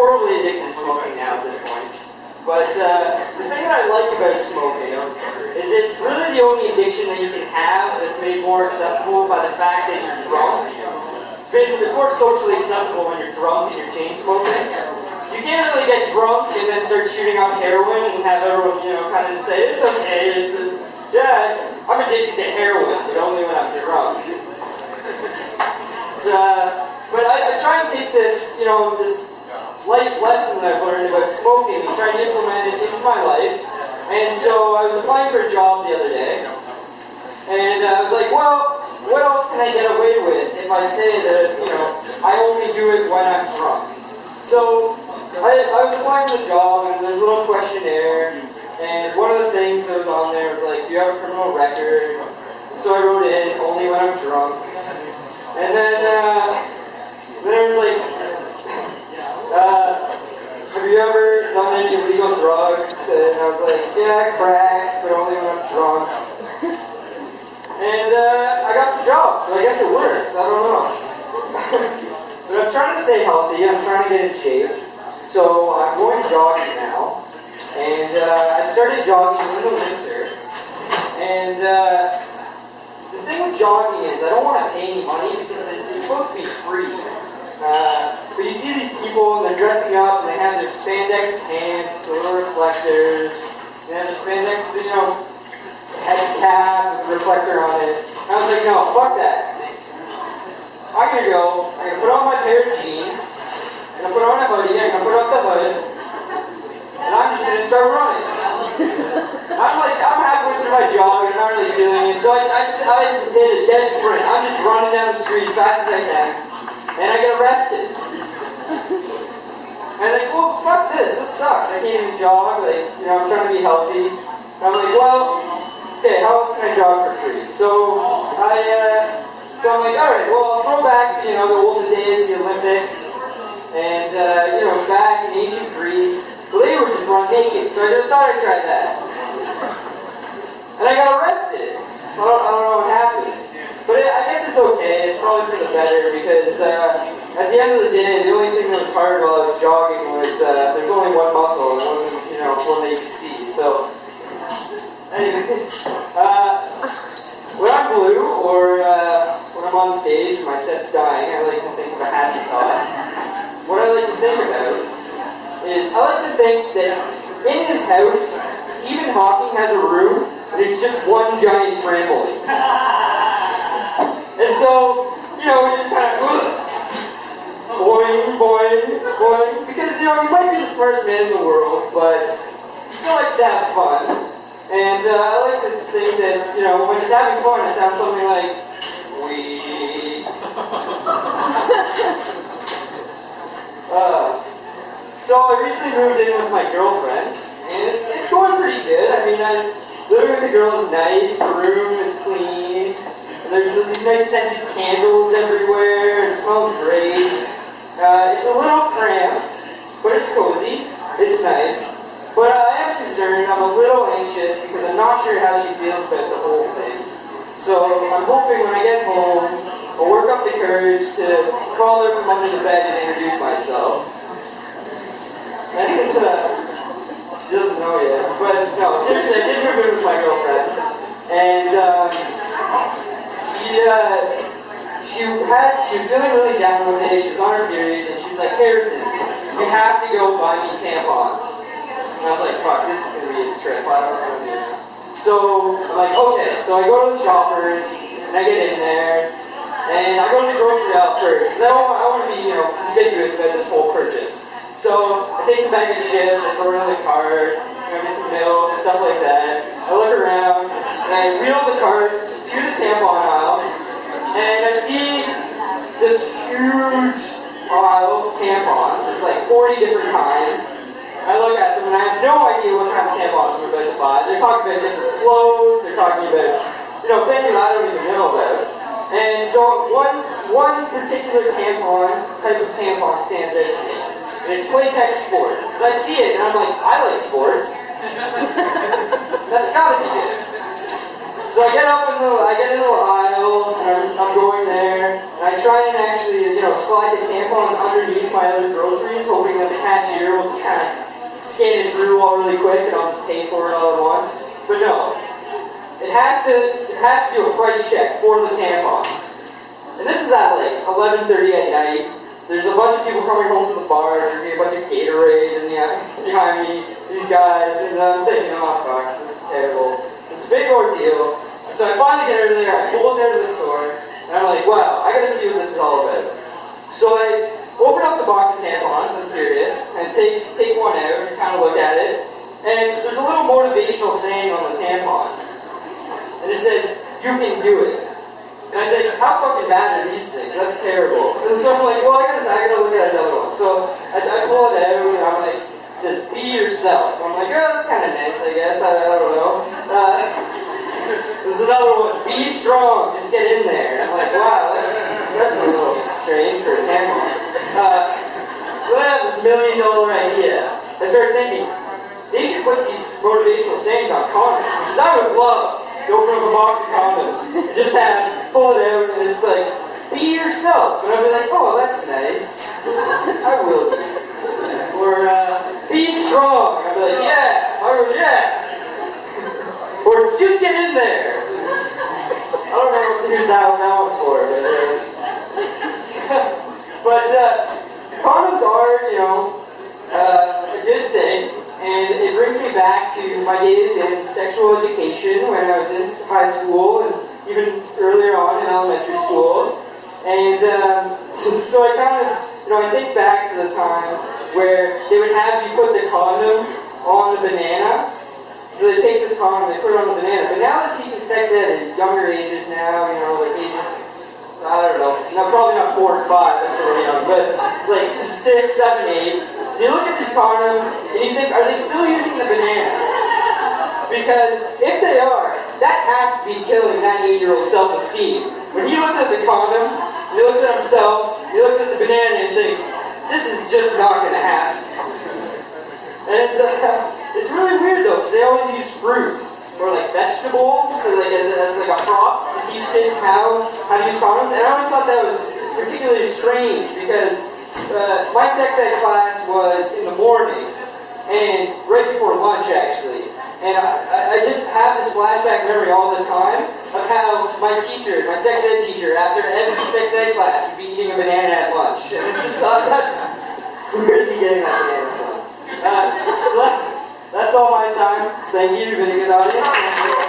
horribly addicted to smoking now at this point. But the thing that I like about smoking is it's really the only addiction that you can have that's made more acceptable by the fact that you're drunk. It's more socially acceptable when you're drunk and you're chain smoking. You can't really get drunk and then start shooting up heroin and have everyone, kind of say, it's okay, yeah, I'm addicted to heroin, but only when I'm drunk. But I try and take this, this life lesson that I've learned about smoking and try and implement it into my life. And so I was applying for a job the other day, and I was like, well, what else can I get away with if I say that, I only do it when I'm drunk? So I was applying for the job, and there's a little questionnaire, and one of the things that was on there was like, do you have a criminal record? So I wrote in, only when I'm drunk. And then there was like, have you ever done any illegal drugs? And I was like, yeah, crack, but only when I'm drunk. And I got the job, so I guess it works, I don't know. But I'm trying to stay healthy, I'm trying to get in shape. So I'm going jogging now. And I started jogging in the winter. And the thing with jogging is I don't want to pay any money because it's supposed to be free. But you see these people and they're dressing up and they have their spandex pants, the little reflectors, they have their spandex, head cap with a reflector on it. And I was like, no, fuck that. I'm gonna put on my pair of jeans, I'm gonna put on a hoodie, I'm gonna put up the hood, and I'm just gonna start running. I'm halfway through my jog and I'm not really feeling it, so I did a dead sprint. I'm just running down the street as fast as I can, and I get arrested. And I'm like, well, fuck this sucks. I can't even jog, I'm trying to be healthy. And I'm like, well, okay, how else can I jog for free? So I'm like, alright, well, I'll throw back to, the olden days, the Olympics, and, back in ancient Greece, they would just run naked, so I just thought I'd try that. And I got arrested. I don't know what happened. But I guess it's okay, it's probably for the better, because at the end of the day, the only thing that was hard while I was jogging was there's only one muscle, and it wasn't, one that you could see, so... Anyways, when I'm blue, or when I'm on stage and my set's dying, I like to think of a happy thought. What I like to think about is, I like to think that in his house, Stephen Hawking has a room, and it's just one giant trampoline. And so, we just kind of, boing, boing, boing, because, he might be the smartest man in the world, but he still likes to have fun. And I like to think that, when he's having fun, it sounds something like, wee. So I recently moved in with my girlfriend, and it's going pretty good. I mean, living with the girl is nice, the room is clean, and there's these nice scented candles everywhere, it smells great. It's a little cramped, but it's cozy, it's nice. But I am concerned, I'm a little anxious, because I'm not sure how she feels about the whole thing. So I'm hoping when I get home, I'll work up the courage to crawl out from under the bed and introduce myself. I think it's she doesn't know yet. But no, seriously, I did move in with my girlfriend. And she was feeling really down one day, she was on her period, and she's like, Harrison, you have to go buy me tampons. And I was like, fuck, this is going to be a trip, I don't know what to do. So I'm like, okay, so I go to the Shoppers, and I get in there, and I go to the grocery aisle first, because I want to be, conspicuous about this whole purchase. So I take some bag of chips, I throw it in the cart, get some milk, stuff like that. I look around, and I wheel the cart to the tampon aisle, and I see this huge aisle of tampons. There's like 40 different kinds. I look at them, and I have no idea what kind of tampons I'm about to buy. They're talking about different flows, they're talking about, things that I don't even know about. And so one particular type of tampon stands out to me. And it's Playtex Sport. Because I see it and I'm like, I like sports. That's gotta be good. So I get in the little aisle, and I'm going there, and I try and actually, slide the tampons underneath my other groceries, hoping that the cashier will just kind of scan it through all really quick, and I'll just pay for it all at once. But no, it has to do a price check for the tampons. And this is at like 11:30 at night. There's a bunch of people coming home from the bar, drinking a bunch of Gatorade, and behind me, these guys, and I'm thinking, oh fuck, this is terrible. It's a big ordeal. And so I finally get out of there, I pull it out of the store, and I'm like, wow, I gotta see what this is all about. So I open up the box of tampons, I'm curious, and take one out and kind of look at it. And there's a little motivational saying on the tampon. And it says, you can do it. And I think, how fucking bad are these things? That's terrible. And so I'm like, well, I gotta look at another one. So I pull it out, and I'm like, it says, be yourself. I'm like, oh, that's kind of nice, I guess. I don't know. There's another one, be strong, just get in there. And I'm like, wow, that's a little strange for a tampon. So I have this $1 million idea. I started thinking, they should put these motivational sayings on condoms, because I would love to open up a box of condoms and just pull it out, and it's like, be yourself. And I'd be like, oh, that's nice. I will be. Or, be strong. I'd be like, yeah. Yeah. Or just get in there. I don't know who's that one's for, but condoms are, a good thing, and it brings me back to my days in sexual education when I was in high school and even earlier on in elementary school. And so I kind of, I think back to the time where they would have you put the condom on the banana. So they take this condom, they put it on the banana. But now they're teaching sex ed at younger ages now, like ages, I don't know, probably not 4 and 5, that's a little young, but like 6, 7, 8. You look at these condoms, and you think, are they still using the banana? Because if they are, that has to be killing that 8-year-old self-esteem. When he looks at the condom, he looks at himself, he looks at the banana and thinks, this is just not going to happen. And it's really weird though, because they always use fruit or like vegetables as like a prop to teach kids how to use condoms. And I always thought that was particularly strange because my sex ed class was in the morning and right before lunch actually. And I just have this flashback memory all the time of how my teacher, my sex ed teacher, after every sex ed class would be eating a banana at lunch. And I just thought, where is he getting that banana from? So that's all my time. Thank you, you've been a good audience.